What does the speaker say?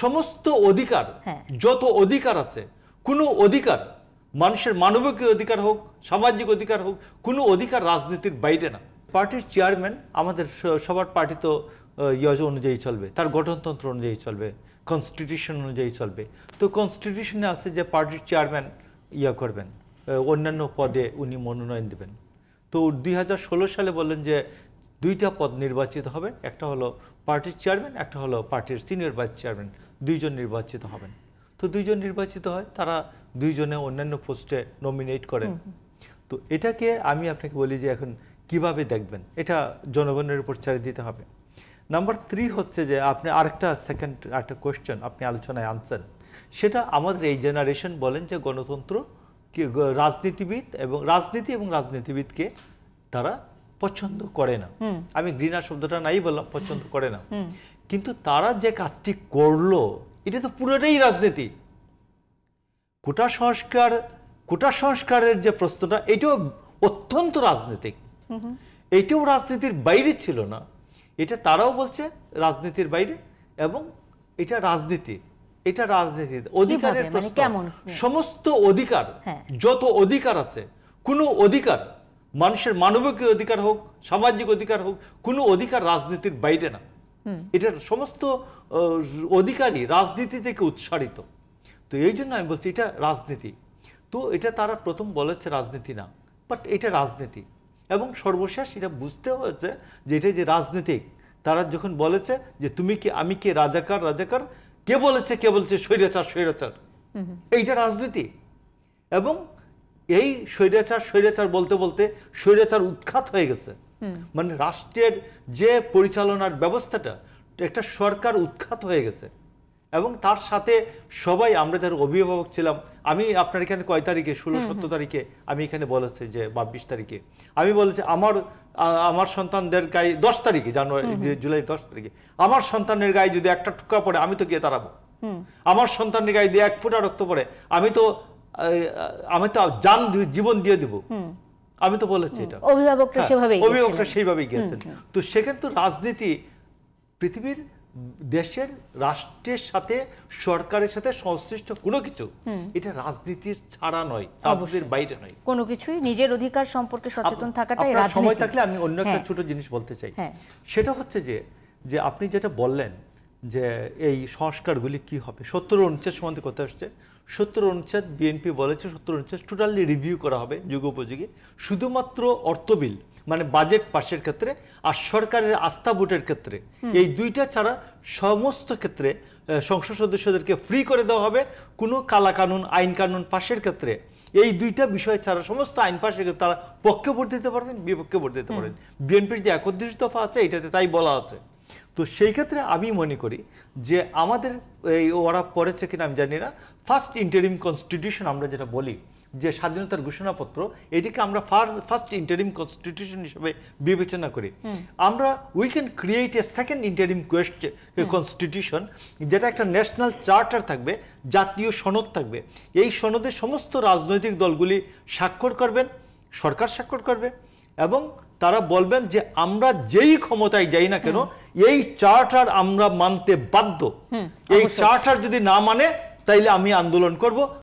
সমস্ত অধিকার, যত অধিকার আছে, কোনো অধিকার মানুষের মানবিক অধিকার হোক, সামাজিক অধিকার হোক, কোনো অধিকার রাজনীতির বাইরে না। পার্টির চেয়ারম্যান আমাদের সবার পার্টি তো অনুযায়ী চলবে, তার গঠনতন্ত্র অনুযায়ী চলবে, কনস্টিটিউশন অনুযায়ী চলবে। তো কনস্টিটিউশনে আছে যে পার্টির চেয়ারম্যান করবেন, অন্যান্য পদে উনি মনোনয়ন দেবেন। তো 2016 সালে বললেন যে 2টা পদ নির্বাচিত হবে, একটা হলো পার্টির চেয়ারম্যান, একটা হলো পার্টির সিনিয়র ভাইস চেয়ারম্যান, 2 জন নির্বাচিত হবেন। তো 2 জন নির্বাচিত হয়, তারা 2 জনে অন্যান্য পোস্টে নমিনেট করেন। তো এটাকে আমি আপনাকে বলি যে এখন কিভাবে দেখবেন, এটা জনগণের উপর ছেড়ে দিতে হবে। নাম্বার 3 হচ্ছে যে আপনি আরেকটা কোয়েশ্চেন আপনি আলোচনায় আনছেন, সেটা আমাদের এই জেনারেশন বলেন যে গণতন্ত্র রাজনীতিবিদ এবং রাজনীতিবিদকে তারা পছন্দ করে না। আমি ঘৃণা শব্দটা নাই বললাম, পছন্দ করে না। কিন্তু তারা যে কাজটি করলো এটা তো পুরোটাই রাজনীতি। কোটা সংস্কারের যে প্রশ্নটা, এটাও অত্যন্ত রাজনৈতিক, এটাও রাজনীতির বাইরে ছিল না। এটা তারাও বলছে রাজনীতির বাইরে, এবং এটা রাজনীতি, এটা রাজনীতি। অধিকারের প্রশ্ন, সমস্ত অধিকার, যত অধিকার আছে, কোনো অধিকার মানুষের মানবিক অধিকার হোক, সামাজিক অধিকার হোক, কোনো অধিকার রাজনীতির বাইরে না। এটার সমস্ত অধিকারই রাজনীতি থেকে উৎসারিত। তো এই জন্য আমি বলছি এটা রাজনীতি। তো এটা তারা প্রথম বলেছে রাজনীতি না, বাট এটা রাজনীতি। এবং সর্বশেষ এটা বুঝতে হয়েছে যে এটা যে রাজনীতিক। তারা যখন বলেছে যে তুমি কি আমি কি রাজাকার, কে বলেছে স্বৈরাচার, এইটা রাজনীতি। এবং এই স্বৈরাচার বলতে বলতে স্বৈরাচার উৎখাত হয়ে গেছে। মানে রাষ্ট্রের যে পরিচালনার ব্যবস্থাটা, একটা সরকার উৎখাত হয়ে গেছে। এবং তার সাথে সবাই আমরা যারা অভিভাবক ছিলাম, আমি আপনার এখানে কয় তারিখে, 16-17 তারিখে আমি এখানে বলেছি যে 22 তারিখে আমি বলেছি আমার সন্তানদের গায়ে 10 তারিখে জুলাই 10 তারিখে আমার সন্তানের গায়ে যদি একটা ঠোকা পড়ে আমি তো গিয়ে দাঁড়াবো। আমার সন্তানের গায়ে দিয়ে 1 ফোঁটা রক্ত পড়ে আমি তো জীবন দিয়ে দিব। আমি তো বলেছি এটা, অভিভাবকরা সেইভাবেই গেছেন। তো সেখানে তো রাজনীতি পৃথিবীর দেশের রাষ্ট্রের সাথে, সরকারের সাথে সংশ্লিষ্ট কোনো কিছু, এটা রাজনীতির ছাড়া নয়, রাজনীতির বাইরে নয়। কোনো কিছুই নিজের অধিকার সম্পর্কে সচেতন থাকাটাই রাজনীতি। সময় থাকলে আমি অন্য একটা ছোট জিনিস বলতে চাই। সেটা হচ্ছে যে আপনি যেটা বললেন যে এই সংস্কারগুলি কি হবে, 70 অনুচ্ছেদ সম্বন্ধে কথা আসছে। 70 অনুচ্ছেদ বিএনপি বলেছে 70 অনুচ্ছেদ টোটালি রিভিউ করা হবে যুগোপযোগী, শুধুমাত্র অর্থ বিল মানে বাজেট পাশের ক্ষেত্রে আর সরকারের আস্থা ভোটের ক্ষেত্রে, এই 2টা ছাড়া সমস্ত ক্ষেত্রে সংসদ সদস্যদেরকে ফ্রি করে দেওয়া হবে। কোনো কালা কানুন, আইন কানুন পাশের ক্ষেত্রে এই 2টা বিষয় ছাড়া সমস্ত আইন পাশের ক্ষেত্রে তারা পক্ষে ভোট দিতে পারবেন, বিপক্ষে ভোট দিতে পারবেন। বিএনপির যে 31 দফা আছে এটাতে তাই বলা আছে। তো সেই ক্ষেত্রে আমি মনে করি যে আমাদের ওরা পড়েছে কিনা আমি জানি না, ফার্স্ট ইন্টারিম কনস্টিটিউশন আমরা যেটা বলি যে স্বাধীনতার ঘোষণাপত্র, এটিকে আমরা ফার্স্ট ইন্টারিম কনস্টিটিউশন হিসেবে বিবেচনা করি। আমরা we can create a second interim constitution, যেটা একটা ন্যাশনাল চার্টার থাকবে, জাতীয় সনদ থাকবে। এই সনদে সমস্ত রাজনৈতিক দলগুলি স্বাক্ষর করবেন, সরকার স্বাক্ষর করবে, এবং তারা বলবেন যে আমরা যেই ক্ষমতায় যাই না কেন এই চার্টার আমরা মানতে বাধ্য। এই চার্টার যদি না মানে তাইলে আমি আন্দোলন করব,